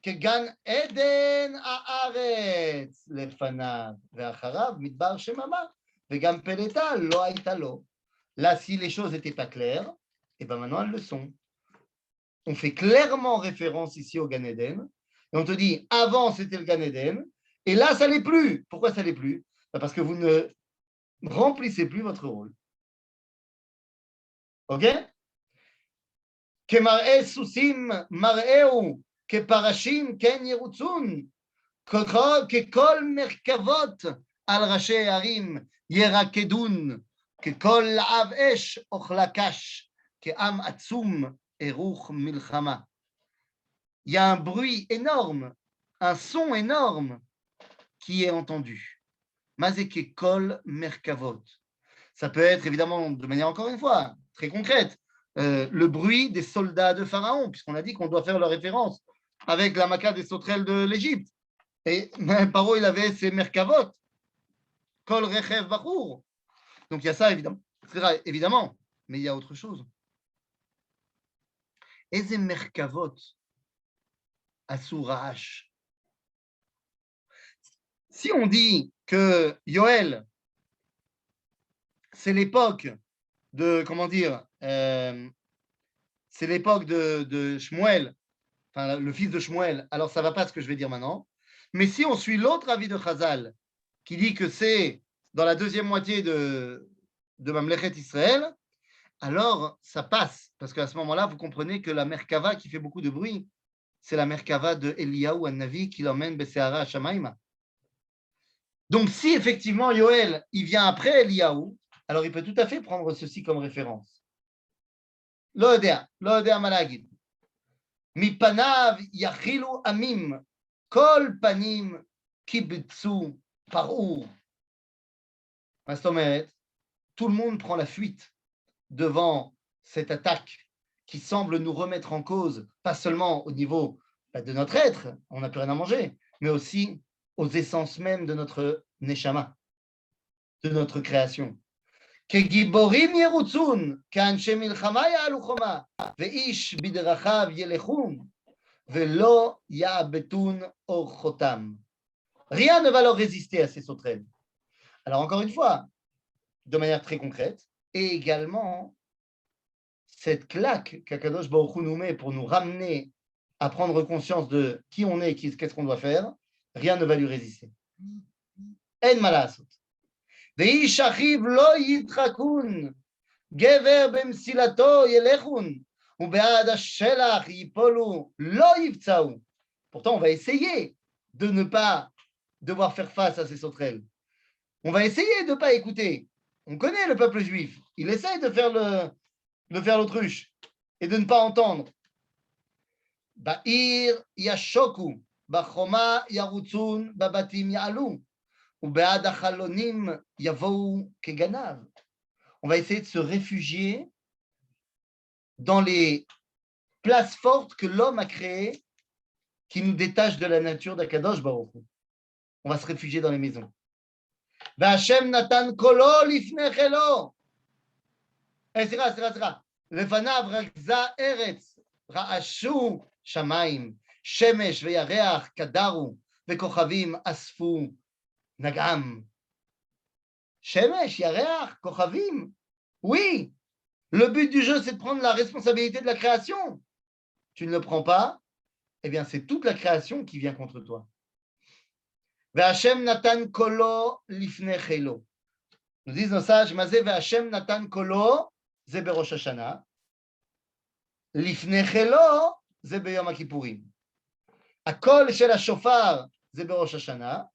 kegan eden haaretz lefanav ve'acharav midbar shemama ve'gam peleta lo hayta lo. Là, si les choses n'étaient pas claires, et bien maintenant elles le sont. On fait clairement référence ici au Gan Eden, et on te dit, avant c'était le Gan Eden, et là ça l'est plus. Pourquoi ça l'est plus? Parce que vous ne remplissez plus votre rôle. Ok? Kemar'e susim mar'eu, keparashim ken yerutzun, kekol merkavot al rashi harim yerakedun. ככל לעב אש אוכלה קש, כעם עצום ערוך מלחמה. Il y a un bruit énorme, un son énorme qui est entendu. Mazeke kol merkavot. Ça peut être évidemment, de manière encore une fois, très concrète, le bruit des soldats de Pharaon, puisqu'on a dit qu'on doit faire la référence avec la maca des sauterelles de l'Égypte. Et Paro, il avait ses merkavot. Kol rechev bachour. Donc, il y a ça, évidemment, mais il y a autre chose. Eze merkavot asuraash. Si on dit que Yoel, c'est l'époque de, comment dire, c'est l'époque de Shmuel, enfin, le fils de Shmuel, alors ça ne va pas ce que je vais dire maintenant, Mais si on suit l'autre avis de Chazal, qui dit que c'est dans la deuxième moitié de Mamlechet Israël, alors ça passe. Parce qu'à ce moment-là, vous comprenez que la Merkava qui fait beaucoup de bruit, c'est la Merkava de Eliyahu Navi qui l'emmène Beseara Shamaïma. Donc, si effectivement Yoel, il vient après Eliyahu, alors il peut tout à fait prendre ceci comme référence. Lo יודע מה להגיד. מפניו יכילו עמים, כל פנים קיבצו פרעו. זאת אומרת, tout le monde prend la fuite devant cette attaque qui semble nous remettre en cause, pas seulement au niveau de notre être, on n'a plus rien à manger, mais aussi aux essences mêmes de notre neshama, de notre création. כגיבורים ירוצון, כאנשי מלחמה יעלו חומה, ואיש בדרכיו ילכון, ולא יעבטון אורחותם. Rien ne va leur résister à ces sauterelles. Alors encore une fois, de manière très concrète, et également cette claque qu'Akadosh Baruch Hu nous met pour nous ramener à prendre conscience de qui on est, qu'est-ce qu'on doit faire, rien ne va lui résister. En ma לעשות. ואיש אחיו לא ידחקון, גבר במסילתו ילכון, ובעד השלח ייפולו, לא יפצעו. Pourtant, on va essayer de ne pas devoir faire face à ces sauterelles. On va essayer de ne pas écouter. On connaît le peuple juif. Il essaie de faire l'autruche et de ne pas entendre. בעיר ישוקו, בחומה ירוצון, בבתים יעלו. On va essayer de se réfugier dans les places fortes que l'homme a créées qui nous détachent de la nature d'Akadosh Baruch Hu. On va se réfugier dans les maisons. והשם נתן קולו לפני חילו. סליחה. לפניו רכזה ארץ, רעשו שמיים, שמש וירח קדרו, וכוכבים אספו. Nagam. Shemesh, Yareach, Kochavim. Oui, le but du jeu, c'est de prendre la responsabilité de la création. Tu ne le prends pas, eh bien, c'est toute la création qui vient contre toi. Ve'Hashem natan kolo lifnei chelo. Nous disent nos sages, Mazé ve'Hashem natan kolo, ze berosh Hashanah. Lifnei chelo, ze beyom HaKippurim. Akol shel hashofar, ze berosh Hashanah.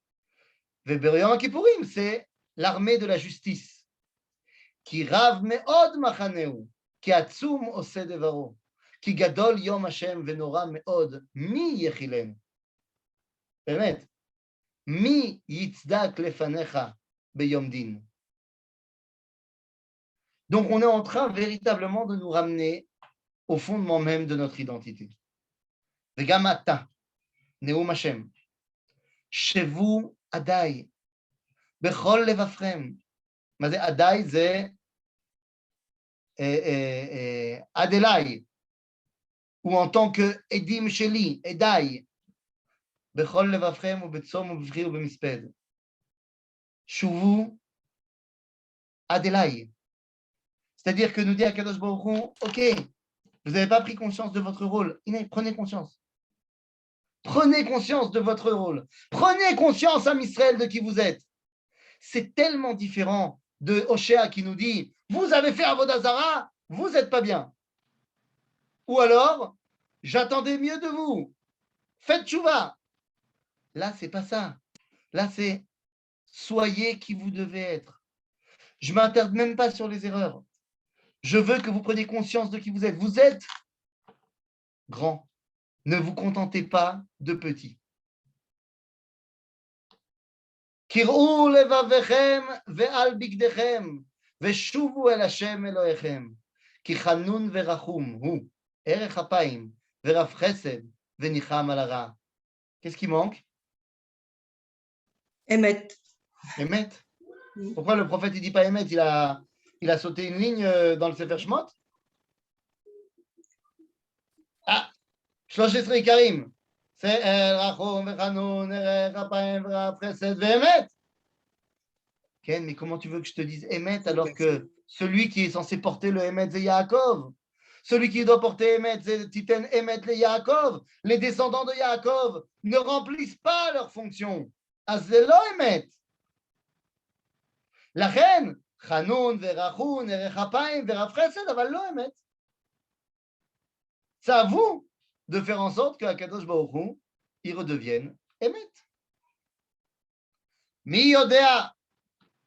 וביום הכיפורים c'est l'armée de la justice. כי רב מאוד מחנהו, כי עצום עושה דברו, כי גדול יום השם ונורא מאוד, מי יחילנו? באמת, מי יצדק לפניך ביום דין? Donc on est en train véritablement de nous ramener au fondement même de notre identité. וגם אתה, נאום השם, שבו עדיי, בכל לבבכם. מה זה עדיי? זה עד אליי, ou en tant que עדים שלי, עדיי, בכל לבבכם ובצום ובבכי ובמספד. שובו עד אליי. C'est-à-dire que nous dit Akadosh Baruch Hu, ok, vous n'avez pas pris conscience de votre rôle, prenez conscience. Prenez conscience de votre rôle. Prenez conscience, Am Israël, de qui vous êtes. C'est tellement différent de Hoshea qui nous dit « Vous avez fait Avodah Zara, vous n'êtes pas bien. » Ou alors « J'attendais mieux de vous. Faites tchouva. » Là, c'est pas ça. Là, c'est « Soyez qui vous devez être. » Je ne m'attarde même pas sur les erreurs. Je veux que vous preniez conscience de qui vous êtes. Vous êtes grand. Ne vous contentez pas de petit. Kir'u levavechem ve'al bigdechem ve'shuvu el Hashem Elohechem ki chanun ve'rachum hu erech hapayim ve'rav chesed ve'nicham al hara. Qu'est-ce qui manque? Emet. Emet. Pourquoi le prophète ne dit pas Emet? Il a sauté une ligne dans le Sefer Shemot. Ah, Shlosh Karim. C'est El Rachum Vechanun Erech Hapayim V'Rav Chesed Ve'emet. Ken, mais comment tu veux que je te dise Emet alors que celui qui est censé porter le Emet, c'est Yaakov. Celui qui doit porter Emet, c'est Titen Emet le Yaakov. Les descendants de Yaakov ne remplissent pas leur fonction. Azelo Emet. La reine, Hanun, Verachun, Erechapaim, Verafresed, Aval lo Emet. C'est à vous de faire en sorte que Akadosh Baruch Hu, il redevienne Emet. Mi yodea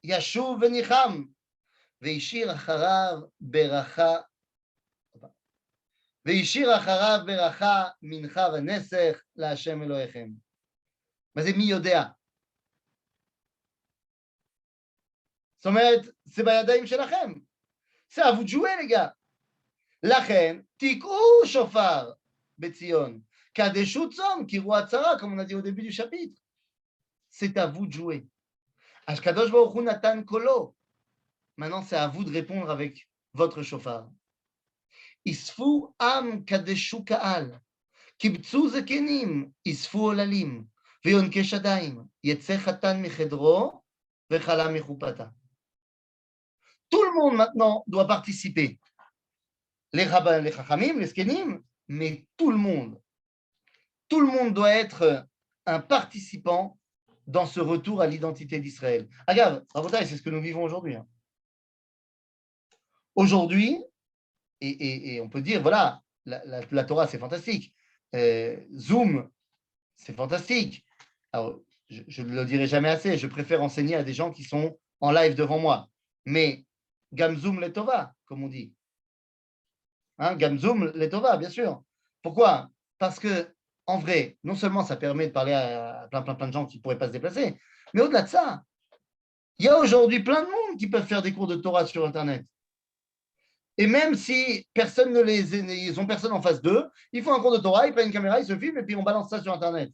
yashuv venicham veishir acharav beracha veishir acharav beracha mincha v'nesech laHashem Elohechem. Mais c'est mi yodea. זאת אומרת, זה בידיים שלכם. c'est à vous de jouer, les gars. לכן, תקעו שופר בציון. קדשו צום, קראו הצהרה, comme on a dit au début du chapitre. C'est à vous de jouer. Ashkadosh Baruch Hu Natan Kolo. Maintenant, c'est à vous de répondre avec votre chauffard. Isfu am kadeshu ka'al. Kibtzu zekenim. Isfu olalim. Veyonke shadayim. Yetze chatan michedro. Vechala michupata. Tout le monde maintenant doit participer. Les rabbins, les chachamim, les skenim, mais tout le monde. Tout le monde doit être un participant dans ce retour à l'identité d'Israël. Regarde, Rabotai, c'est ce que nous vivons aujourd'hui. Aujourd'hui, et on peut dire, voilà, la Torah, c'est fantastique. Zoom, c'est fantastique. Alors, je ne le dirai jamais assez, je préfère enseigner à des gens qui sont en live devant moi. Mais Gamzoum Letova, comme on dit. Gamzoum Letova, bien sûr. Pourquoi? Parce que, en vrai, non seulement ça permet de parler à plein de gens qui ne pourraient pas se déplacer, mais au-delà de ça, il y a aujourd'hui plein de monde qui peuvent faire des cours de Torah sur Internet. Et même si personne ne ils ont personne en face d'eux, ils font un cours de Torah, ils prennent une caméra, ils se filment et puis on balance ça sur Internet.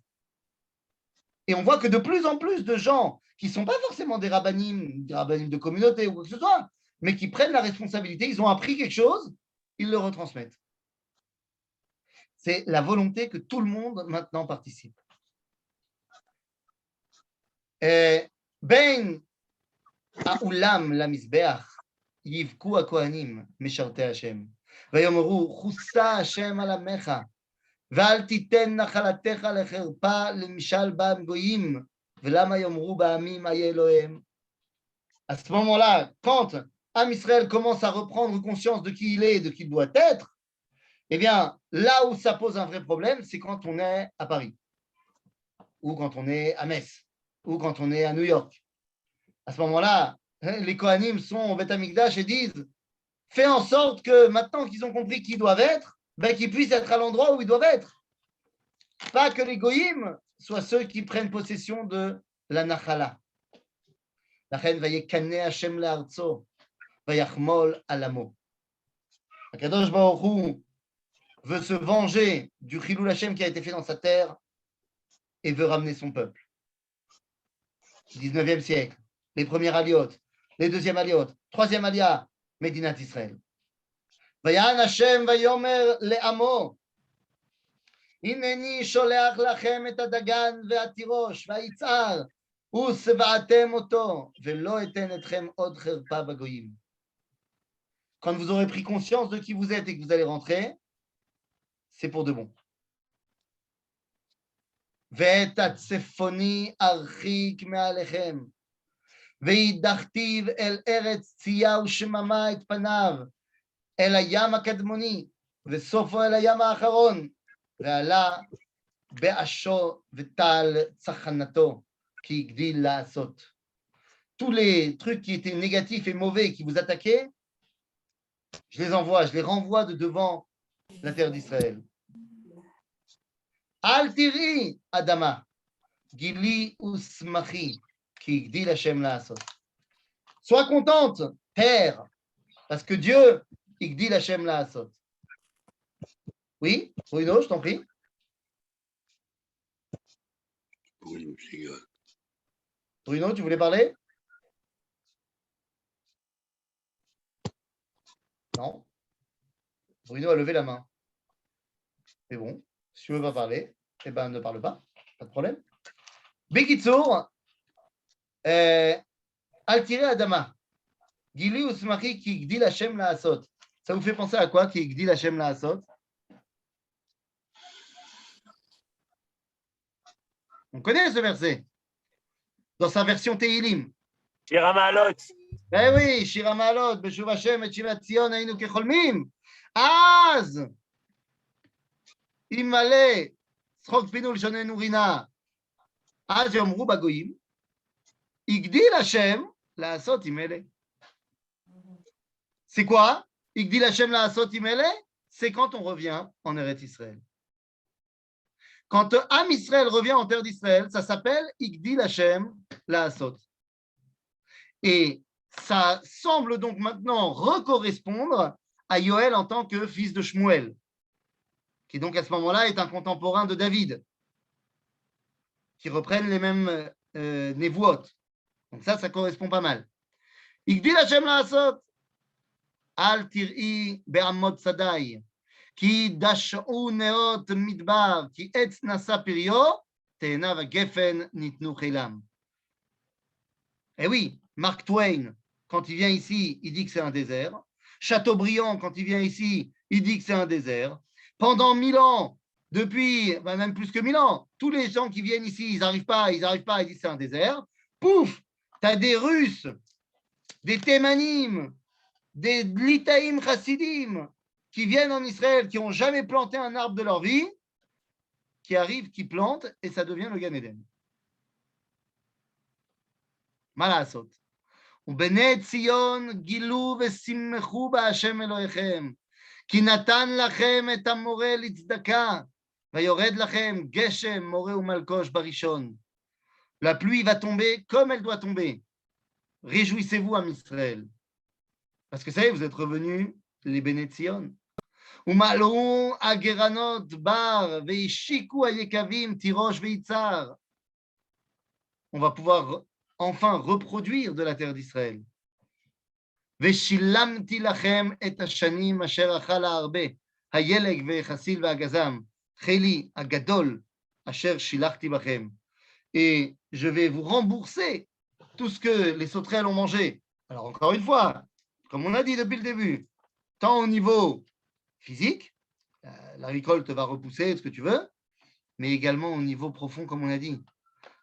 Et on voit que de plus en plus de gens qui ne sont pas forcément des rabbinim de communauté ou quoi que ce soit, mais qui prennent la responsabilité, ils ont appris quelque chose, ils le retransmettent. C'est la volonté que tout le monde maintenant participe. Ben ha'ulam lamizbeach yivku ha'kohanim meshartei Hashem vayomru chusa Hashem al amecha ואל תיתן נחלתך לחרפה למשל בם גויים, ולמה יאמרו בעמים איה אלוהיהם. À ce moment-là, quand Am Israël commence à reprendre conscience de qui il est et de qui il doit être, eh bien, là où ça pose un vrai problème, c'est quand on est à Paris, ou quand on est à Metz, ou quand on est à New York. À ce moment-là, les Kohanim sont au Beth Amikdash et disent « Fais en sorte que maintenant qu'ils ont compris qui ils doivent être, ben, qu'ils puissent être à l'endroit où ils doivent être. Pas que les goyim soient ceux qui prennent possession de la nachala. La reine va yekane Hashem le'artso, va yachmol alamo. Akadosh Baruch Hu veut se venger du chilul Hashem qui a été fait dans sa terre et veut ramener son peuple. 19e siècle, les premières aliotes, les deuxièmes aliotes, troisième alia, Médinat Israël. ויען השם ויאמר לעמו, הנני שולח לכם את הדגן והתירוש והיצהר, ושבעתם אותו, ולא אתן אתכם עוד חרפה בגויים. Quand vous aurez pris conscience de qui vous êtes et que vous allez rentrer, c'est pour de bon. ואת הצפוני ארחיק מעליכם, וידחתיו אל ארץ צייה ושממה את פניו, אל הים הקדמוני, וסופו אל הים האחרון, ועלה באשו וטל צחנתו, כי הגדיל לעשות. Tous les trucs qui étaient négatifs et mauvais qui vous attaquaient, je les envoie, je les renvoie de devant la terre d'Israël. Al tiri adama, gili usmachi, qui agdil Hashem la'asot. Sois contente, terre, parce que Dieu Igdil Hashem la'asot. Oui, Bruno, je t'en prie. Oui, monsieur. Bruno, tu voulais parler? Non. Bruno a levé la main. C'est bon. Si tu ne veux pas parler, eh ben ne parle pas. Pas de problème. Bekitsour, Al tire adama. Gili usmachi ki igdil Hashem la'asot. Ça vous fait penser à quoi qui Igdil Hashem La'asot? On connaît ce verset dans sa version Tehilim. Shir HaMa'alot. Eh oui, Shir HaMa'alot, Beshuv Hashem et Shivat Zion Haynu Kecholmim. Az Imale Tzchok Pinu L'shonenu Rina. Az Yomru Bagoyim. Igdil Hashem La'asot Imele. C'est quoi? Igdil Hashem La'asot Imele, c'est quand on revient en Eretz Israël. Quand Am Israël revient en terre d'Israël, ça s'appelle Igdil Hashem La'asot. Et ça semble donc maintenant recorrespondre à Yoël en tant que fils de Shmuel, qui donc à ce moment-là est un contemporain de David, qui reprennent les mêmes névuot. Donc ça correspond pas mal. Igdil Hashem La'asot. Al tir'i be'amot sadai, ki dash'u neot midbar, ki etz nasa pirio, te'enav ha'gefen nitnu chilam. Eh oui, Mark Twain, quand il vient ici, il dit que c'est un désert. Chateaubriand, quand il vient ici, il dit que c'est un désert. Pendant 1000 ans, depuis, même plus que 1000 ans, tous les gens qui viennent ici, ils n'arrivent pas, ils disent que c'est un désert. Pouf, tu as des Russes, des Thémanim, des Litaïm Chassidim qui viennent en Israël, qui n'ont jamais planté un arbre de leur vie, qui arrivent, qui plantent, et ça devient le Gan Eden. Malasot. ובני ציון גילו ושמחו בהשם אלוהיכם, כי נתן לכם את המורה לצדקה, ויורד לכם גשם, מורה ומלקוש בראשון. La pluie va tomber comme elle doit tomber. Réjouissez-vous, Am Israël. Parce que ça y est, vous êtes revenus, les Béné Tzion. Umalou ageranot bar veishiku ayekavim tirosh veitzar. On va pouvoir enfin reproduire de la terre d'Israël. Veshilamti lachem et hashanim asher achal ha'arbe hayeleg vechasil ve'agazam cheli agadol asher shilachti bachem. Et je vais vous rembourser tout ce que les sauterelles ont mangé. Alors encore une fois, comme on a dit depuis le début, tant au niveau physique, la récolte va repousser ce que tu veux, mais également au niveau profond, comme on a dit,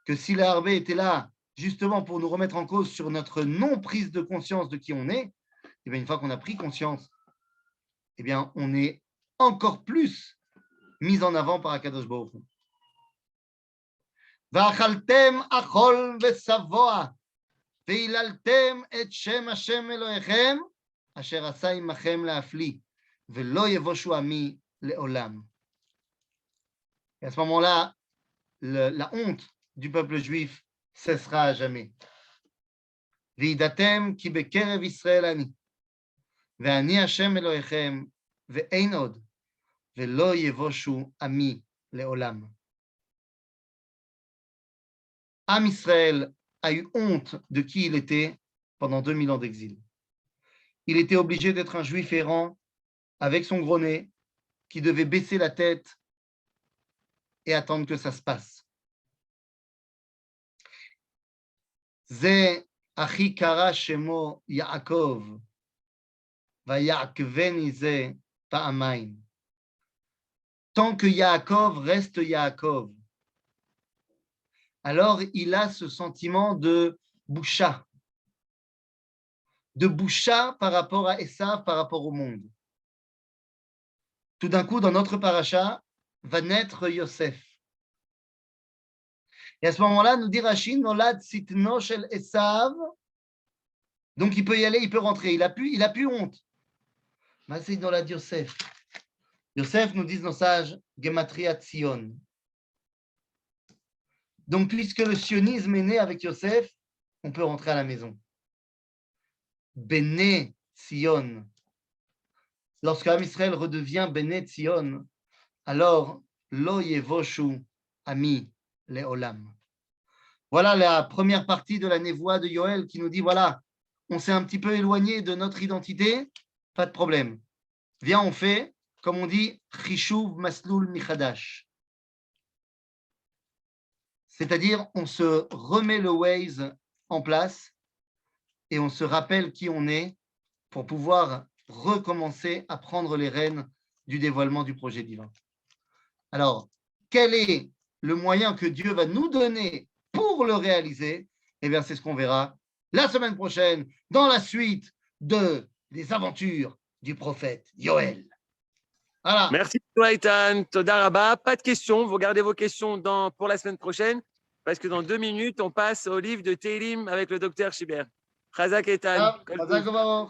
que si la Harbé était là justement pour nous remettre en cause sur notre non-prise de conscience de qui on est, et bien une fois qu'on a pris conscience, eh bien on est encore plus mis en avant par Akadosh Baruch Hu. Va'achaltem achol ve'savoa והיללתם את שם השם אלוהיכם, אשר עשה עמכם להפליא, ולא יבושו עמי לעולם. Et à ce moment-là, la honte du peuple juif cessera à jamais. וידעתם כי בקרב ישראל אני, ואני השם אלוהיכם, ואין עוד, ולא יבושו עמי לעולם. Am Israël a eu honte de qui il était pendant 2000 ans d'exil. Il était obligé d'être un juif errant avec son gros nez qui devait baisser la tête et attendre que ça se passe. Ze achi kara shemo Yaakov vayakveni ze pa'amaim. Tant que Yaakov reste Yaakov, alors il a ce sentiment de boucha par rapport à Esav, par rapport au monde. Tout d'un coup, dans notre paracha, va naître Yosef. Et à ce moment-là, nous dit Rashi, Nolad sitno shel Esav, donc il peut y aller, il peut rentrer, il a plus honte. Mais c'est Nolad Yosef. Yosef, nous disent nos sages, Gematria Tzion. Donc, puisque le sionisme est né avec Yosef, on peut rentrer à la maison. Béné Tzion. Lorsque Am Israël redevient Béné Tzion, alors Lo Yevoshu Ami Leolam. Voilà la première partie de la névoie de Yoël qui nous dit, voilà, on s'est un petit peu éloigné de notre identité, pas de problème. Viens, on fait, comme on dit, Chishuv Maslul Michadash. C'est-à-dire, on se remet le Waze en place et on se rappelle qui on est pour pouvoir recommencer à prendre les rênes du dévoilement du projet divin. Alors, quel est le moyen que Dieu va nous donner pour le réaliser? Eh bien, c'est ce qu'on verra la semaine prochaine dans la suite des aventures du prophète Yoël. Voilà. Merci toi, Ethan. Toda Rabba. Pas de questions. Vous gardez vos questions pour la semaine prochaine parce que dans 2 minutes, on passe au livre de Télim avec le docteur Chibert. Chazak Ethan. Chazak Baruch.